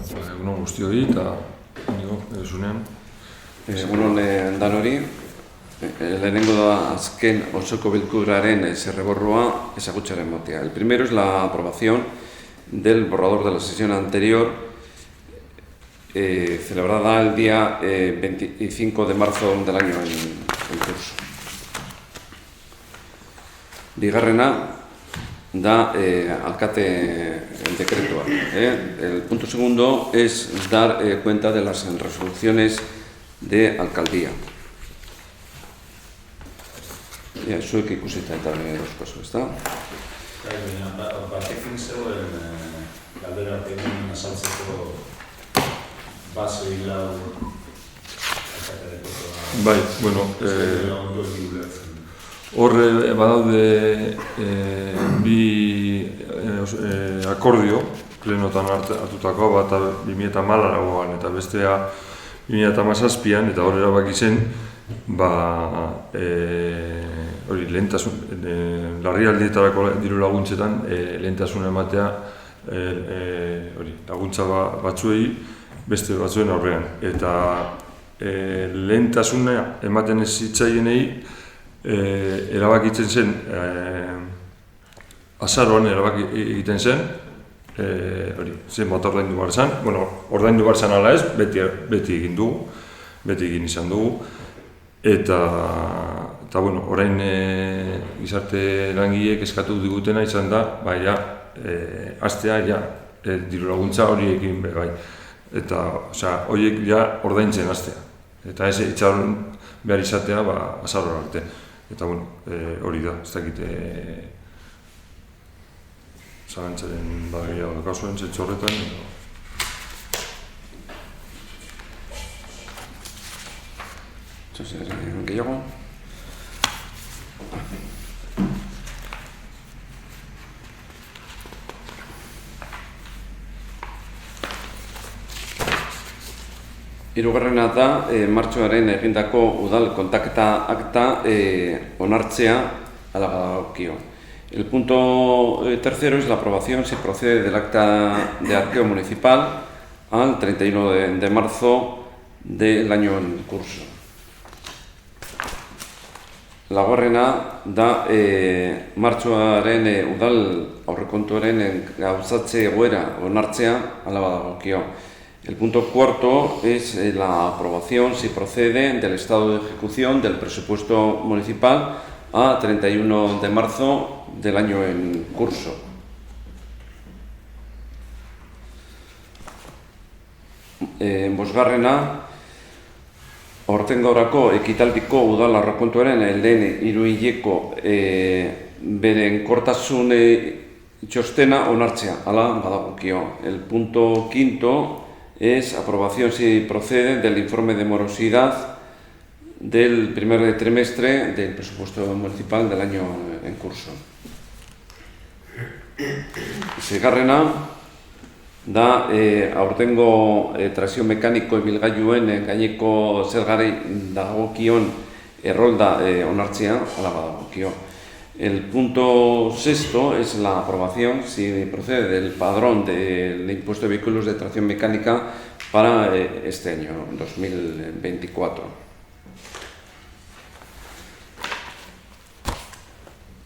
Egunon guztioi eta egunean. Egunon danori, lehenengo da azken osoko bilkuraren zerreborroa ezagutzaren motea. El primero es la aprobación del borrador de la sesión anterior, celebrada el día 25 de marzo del año en curso. Bigarrena da alkate el decreto. El punto segundo es dar cuenta de las resoluciones de alcaldía. Zuek ikusita eta dos pasos, ¿está? Batekin zegoen galdera batekin azaltzeko base hilau Bai, bueno, hor badaude bi akordio plenotan hartutako, bat 2014an eta bestea 2017an, eta hor erabaki zen hori lehentasun larrialdietarako diru laguntzetan lehentasun ematea hori laguntza batzuei beste batzuen aurrean, eta lehentasuna ematen ez zitzaienei erabakitzen zen azaroan erabaki egiten zen hori, zenbat ordaindu behar zen, ordaindu behar zen ala ez, beti egin izan dugu, eta orain gizarte langileek eskatu digutena izan da, hastea diru laguntza horiekin bai, eta horiek ordaintzen hastea, eta ez itxaron behar izatea azaroan arte. Eta hori da, ez dakite zalantzaren badagia daukazuen zentzu horretan. Gehiago? Hirugarrena da, martxoaren egindako udal kontaketa akta onartzea ala badagokio. El punto tercero es la aprobación si procede del acta de arqueo municipal al 31 de marzo del año en curso. Laugarrena da martxoaren udal aurrekontuaren gauzatze egoera onartzea ala badagokio. El punto cuarto es la aprobación, si procede, del estado de ejecución del presupuesto municipal a 31 de marzo del año en curso. Bosgarrena, aurtengorako ekitaldiko udal aurrekontuaren lehen hiruhileko beren kortasun txostena onartzea, hala badagokio. El punto quinto es aprobación, si procede, del informe de morosidad del primer trimestre del presupuesto municipal del año en curso. Seigarrena da aurtengo trazio mekaniko ibilgailuen gaineko zergari dagokion errolda onartzea, hala badagokio. El punto sexto es la aprobación, si procede, del padrón del impuesto de vehículos de tracción mecánica para este año, 2024.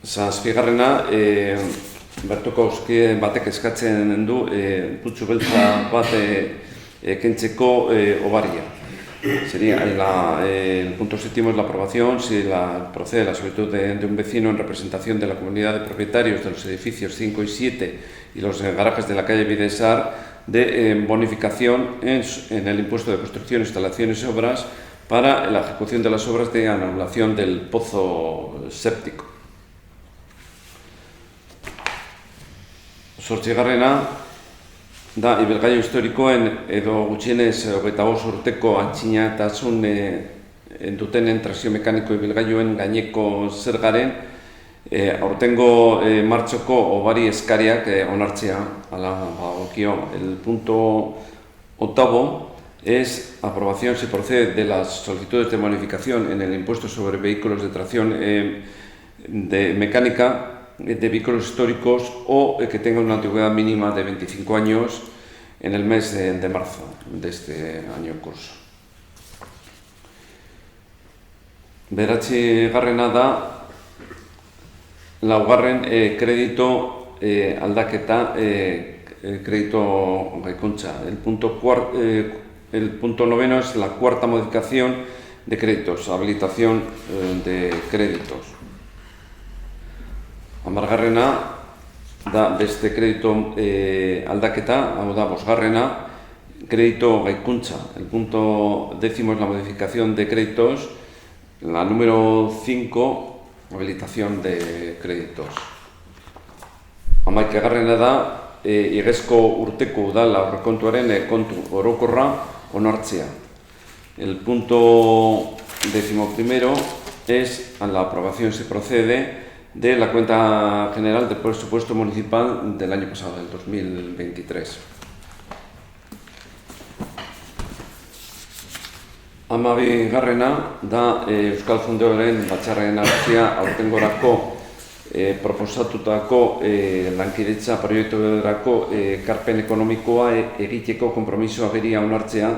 Zazpigarrena, bertuko auskide batek eskatzen du putzu beltza bat kentzeko obaria. Sería el punto séptimo es la aprobación, si procede la solicitud de un vecino en representación de la comunidad de propietarios de los edificios 5 y 7 y los garajes de la calle Bidesar de bonificación en el impuesto de construcción, instalaciones y obras para la ejecución de las obras de anulación del pozo séptico. Zortzigarrena da ibilgailu historikoen edo gutxienez 25 urteko antzinatasun dutenen trazio mekaniko ibilgailuen gaineko zergaren aurtengo martxoko obari eskariak onartzea, hala badagokio. El punto octavo es aprobación, si procede, de las solicitudes de bonificación en el impuesto sobre vehículos de tracción de mecánica de vehículos históricos o que tengan una antigüedad mínima de 25 años en el mes de marzo de este año en curso. Bederatzigarrena da laugarren kredito aldaketa, crédito gaikuntza. El punto noveno es la cuarta modificación de créditos, habilitación de créditos. Hamargarrena da beste crédito aldaketa, hau da bosgarrena, crédito gaikuntza. El punto décimo es la modificación de créditos. La número 5, habilitación de créditos. Hamaikagarrena da igezko urteko udal aurrekontuaren kontu orokorra onartzea. El punto 11º es a la aprobación, se procede, de la cuenta general del presupuesto municipal del año pasado, del 2023. Hamabigarrena da Euskal Fondoaren batzarraren hartzia aurtengorako proposatutako lankidetza proiekturako ekarpen ekonomikoa egiteko konpromiso ageria onartzea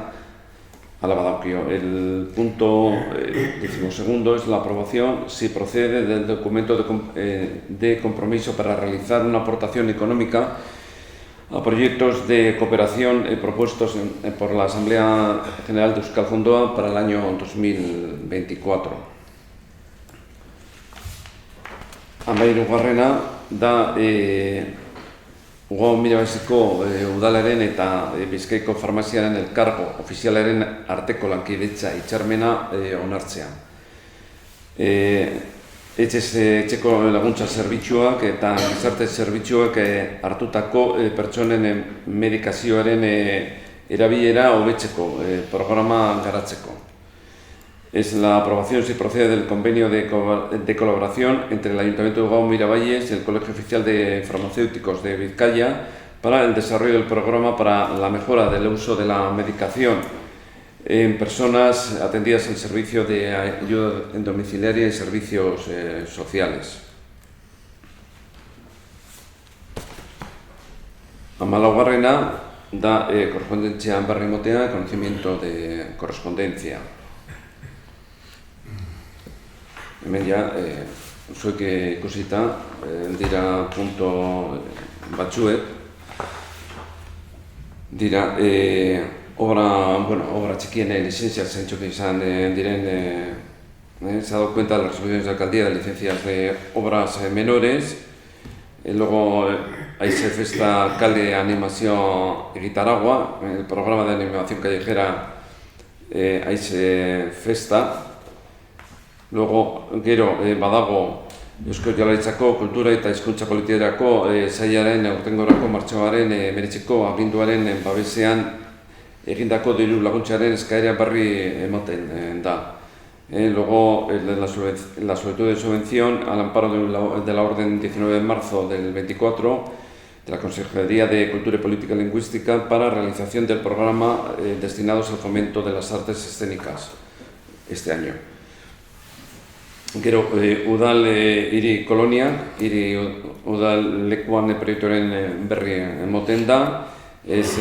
hala badaukio. El punto 12º es la aprobación, si procede, del documento de compromiso para realizar una aportación económica a proyectos de cooperación propuestos por la Asamblea General de Euskal Fondoa para el año 2024. Hamahirugarrena da Ugo Mirabaziko udalaren eta Bizkaiko farmaziaren elkargo ofizialaren arteko lankidetza hitzarmena onartzea. Etxeko laguntza zerbitzuak eta gizarte zerbitzuak hartutako pertsonen medikazioaren erabilera hobetzeko programa garatzeko. Es la aprobación, si procede, del convenio de colaboración entre el Ayuntamiento de Ugao Miravalles y el Colegio Oficial de Farmacéuticos de Vizcaya para el desarrollo del programa para la mejora del uso de la medicación en personas atendidas en servicio de ayuda domiciliaria y servicios sociales. Hamalaugarrena da correspondencia berri motea, conocimiento de correspondencia. Hemen ja, zuek ikusita, dira punto batzuek, dira obra txikien licencias zeintzuk izan diren, se ha dado cuenta de las resoluciones de alcaldía de licencias de obras menores, luego ahí se festa Kale Animación Egitaragua, el programa de animación callejera ahí se festa. Luego, gero, badago Eusko Jaurlaritzako kultura eta hizkuntza politikarako sailaren aurtengorako martxoaren hemeretziko aginduaren babesean egindako diru laguntzaren eskaera berri ematen da. Luego, la solicitud de subvención al amparo de la orden 19 de marzo del 24 de la Consejería de Cultura y Política Lingüística para realización del programa destinados al fomento de las artes escénicas este año. Gero, udal hiri koloniak, hiri udal lekuan proiektuaren berri emoten da, es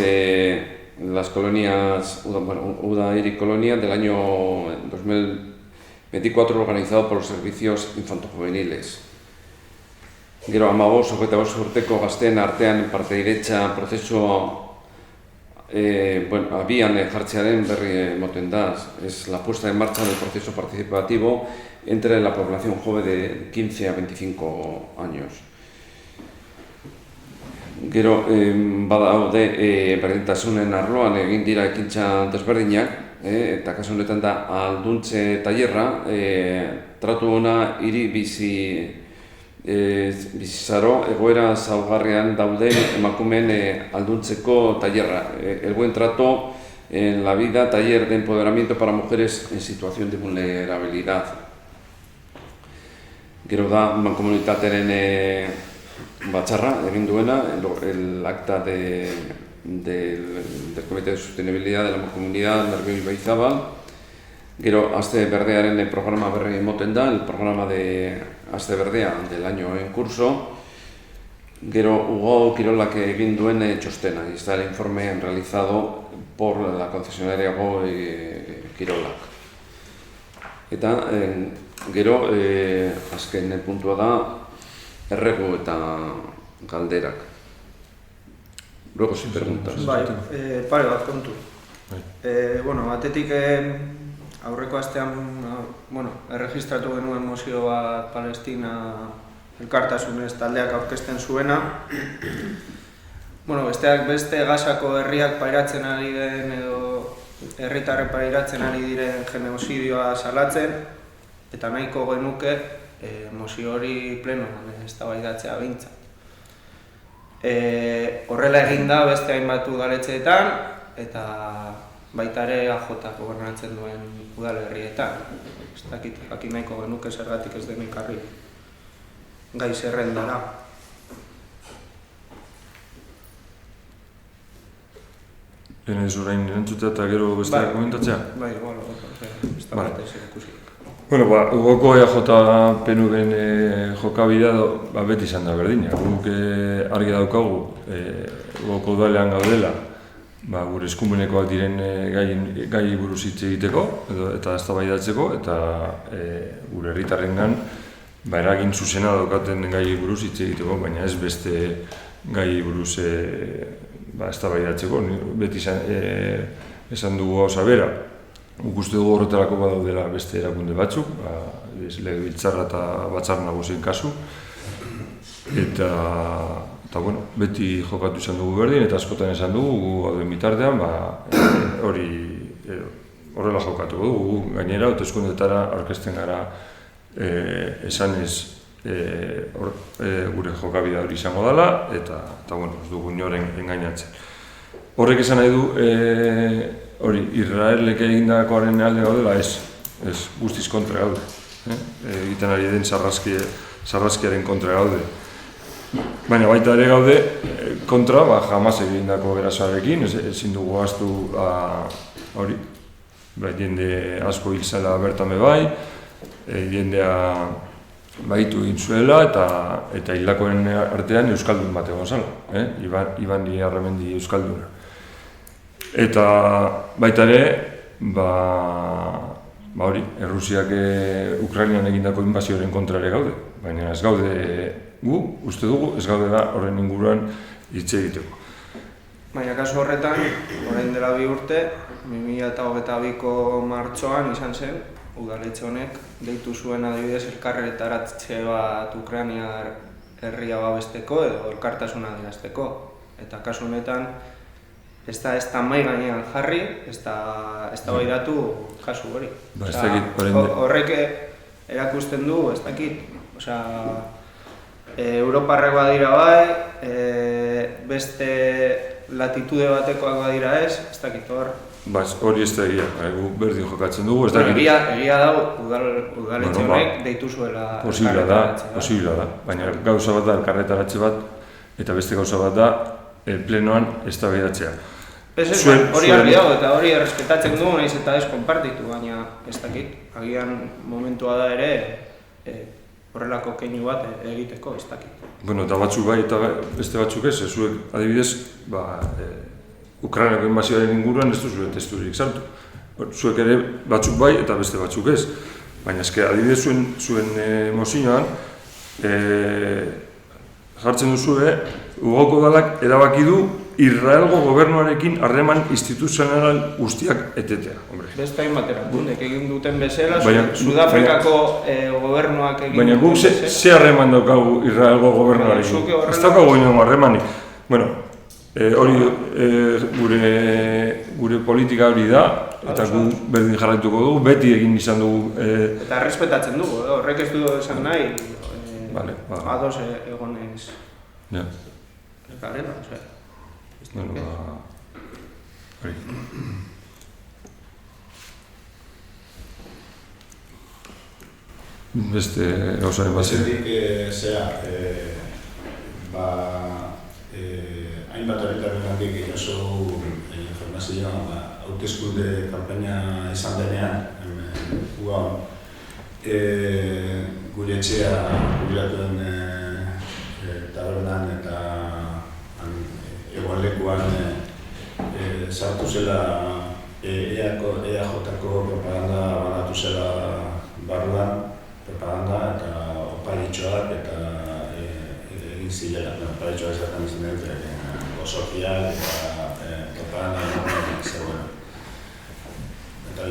las colonias, uda hiri colonia del año 2024 organizado por los servicios infantojuveniles. Gero, 15-25 urteko gazteen artean partaideetza prozesu abian jartzearen berri emoten da, es la puesta en marcha del proceso participativo entre la población joven de 15 a 25 años. Gero, badaude berdintasunen arloan egin dira ekintza desberdinak, eta kasu honetan da alduntze tailerra, tratu ona hiri bizizaro egoera zaurgarrian dauden emakumeen alduntzeko tailerra. El buen trato en la vida, taller de empoderamiento para mujeres en situación de vulnerabilidad. Gero da, mankomunitatearen batzarra egin duena, el acta del Comité de Sostenibilidad de la Mancomunidad Nervión Ibaizabal. Gero, Aste Berdearen programa berri emoten da, el programa de Aste Berdea del año en curso. Gero Hugo Kirolak egin duen txostena, y está el informe realizado por la concesionaria Hugo Kirolak. Eta gero azken puntua da erregu eta galderak. Luego si preguntas. Bai, pare bat kontu. Batetik aurreko astean erregistratu genuen mozio bat Palestina elkartasunez taldeak aurkezten zuena. Besteak beste Gazako herriak pairatzen ari den edo herritarrek pairatzen ari diren genozidioa salatzen eta nahiko genuke mozio hori plenoan eztabaidatzea behintzat. Horrela egin da beste hainbat udaletxeetan eta baita ere AJ gobernatzen duen udalerrietan. Ez dakit, jakin nahiko genuke zergatik ez den ekarri gai zerrendara. Ez orain erantzutea eta gero besteak komentatzea? Bai, ez da bat ez ikusi. Ugoko EAJ PNUren jokabidea beti izan da berdina. Guk argi daukagu Ugoko udalean gaudela gure eskumenekoak diren gai buruz hitz egiteko eta eztabaidatzeko eta gure herritarrengan eragin zuzena daukaten gai buruz hitz egiteko, baina ez beste gai buruz eztabaidatzeko. Beti esan dugu gauza bera. Guk uste dugu horretarako badaudela beste erakunde batzuk, Legebiltzarra eta Batzar Nagusien kasu. Eta beti jokatu izan dugu berdin eta askotan esan dugu, gu gauden bitartean, horrela jokatuko dugu. Gainera, hauteskundetara aurkezten gara esanez gure jokabidea hori izango dela eta ez dugu inoren engainatzen. Horrek esan nahi du Israelek egindakoaren alde gaudela, ez guztiz kontra gaude. Egiten ari den sarraskiaren kontra gaude. Baina baita ere gaude kontra Hamas egindako erasoarekin, ezin dugu ahaztu jende asko hil zela bertan bai, jendea baitu egin zuela eta hildakoen artean euskaldun bat egon zela, Iban Arramendi euskalduna. Eta baita ere, Errusiak Ukrainian egindako inbazioaren kontra ere gaude, baina ez gaude gu, uste dugu, ez gaude da horren inguruan hitz egiteko. Baina kasu horretan, orain dela 2 urte, 2022ko martxoan izan zen, udaletxe honek deitu zuen adibidez elkarretaratze bat Ukrainiar herria babesteko edo elkartasuna adierazteko. Eta kasu honetan, ez da mahai gainean jarri, ez da baidatu kasu hori. Horrek erakusten du, ez dakit. Europarrek badira bai, beste latitude batekoak badira ez dakit hor. Hori ez da egia, berdin jokatzen dugu, ez dakit. Egia dago udaletxe honek deitu zuela elkarretaratze bat. Posibila da, baina gauza bat da elkarretaratze bat eta beste gauza bat da plenoan eztabaidatzea. Hori argi dago eta hori errespetatzen dugu nahiz eta ez konpartitu, baina ez dakit. Agian momentua da ere horrelako keinu bat egiteko, ez dakit. Eta batzuk bai eta beste batzuk ez, zuek adibidez, Ukrainako inbazioaren inguruan ez duzue testurik sartu. Zuek ere batzuk bai eta beste batzuk ez. Baina eske adibidez zuen mozioan jartzen duzue, Ugoko udalak erabaki du Israelgo gobernuarekin harreman instituzional guztiak etetea. Beste hainbat erakundek egin duten bezala, Sudafrikako gobernuak egin duten bezala. Baina guk ze harreman daukagu Israelgo gobernuarekin? Ez daukagu inoen harremanik. Hori gure politika hori da, eta gu berdin jarraituko dugu, beti egin izan dugu. Eta errespetatzen dugu, horrek ez du esan nahi, ados egonez. Garela, hori. Beste gauzaren bat zen. Hainbat herritarrengatik jaso informazioa hauteskunde kanpaina izan denean gure etxea jubilatuen eta tabernan eta egoalekuan sartu zela EAJ-ko propaganda banatu zela barruan, propaganda eta oparitxoak eta egin zilela. Oparitxoak esaten ziren gozokiak eta propaganda enormeak zegoen. Eta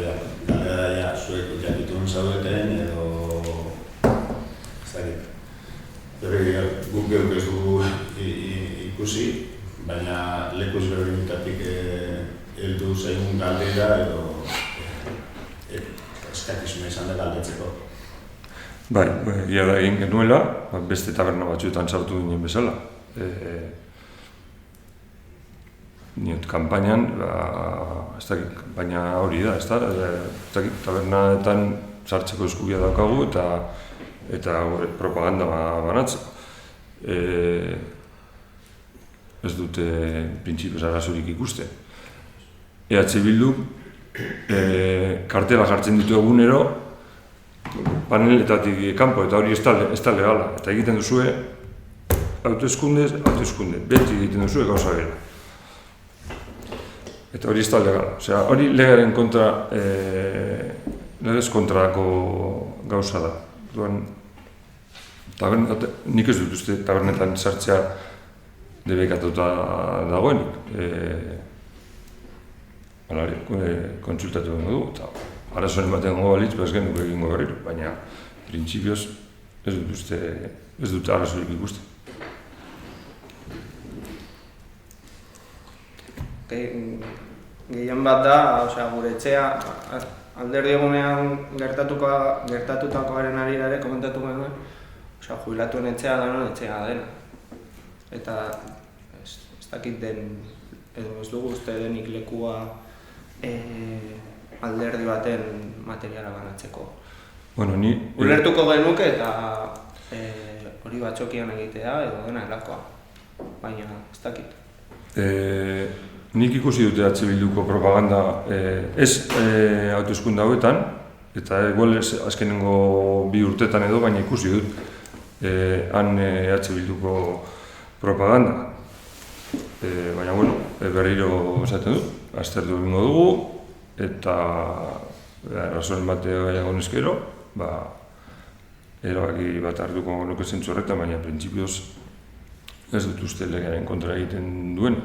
galera zuek jakitun zaudeten edo ez dakit. Guk geuk ez dugu ikusi, baina lekuz berdinetatik heldu zaigun galdera edo eskakizuna izan da galdetzeko. Bai, egia da egin genuela, beste taberna batzuetan sartu ginen bezala. Niot, kanpainan, ez dakit, kanpaina hori da, ez dakit, tabernaetan sartzeko eskubia daukagu eta propaganda banatzeko. Ez dute printzipioz arazorik ikusten. EH Bilduk kartela jartzen ditu egunero paneletatik kanpo eta hori ez da legala. Eta egiten duzue hauteskundez, beti egiten duzue gauza bera. Eta hori ez da legala. Osea, hori legearen kontra, legez kontrako gauza da. Nik ez dut uste tabernetan sartzea debekatuta dagoenik. Kontsultatu dugu eta arazoen batean balitz, ez genuke egingo berriro, baina printzipioz ez dut arazorik ikusten. Gehien bat da, gure etxea, alderdi egunean gertatutakoaren arira ere komentatu genuen, jubilatuen etxea danon etxea dena. Eta ez dakit den, edo ez dugu uste denik lekua alderdi baten materiala banatzeko. Ulertuko genuke eta hori batxokian egitea edo dena helakoa, baina ez dakit. Nik ikusi dute EH Bilduko propaganda ez hauteskunde hauetan, eta igual ez azkenengo 2 urtetan edo, baina ikusi dut han EH Bilduko propaganda. Baina, berriro esaten dut, aztertu egingo dugu, eta arazoen batea egon ezkero, erabaki bat hartuko nuke zentzu horretan, baina printzipioz ez dut uste legearen kontra egiten duen.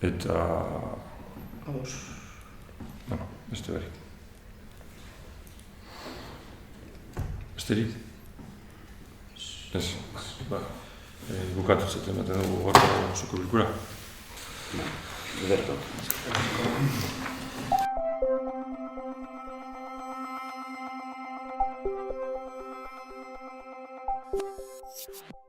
Eta... beste berik. Besterik? Ez, bukatu zaten baten dugu gorko zuko bilkura. Ederto. Thank you.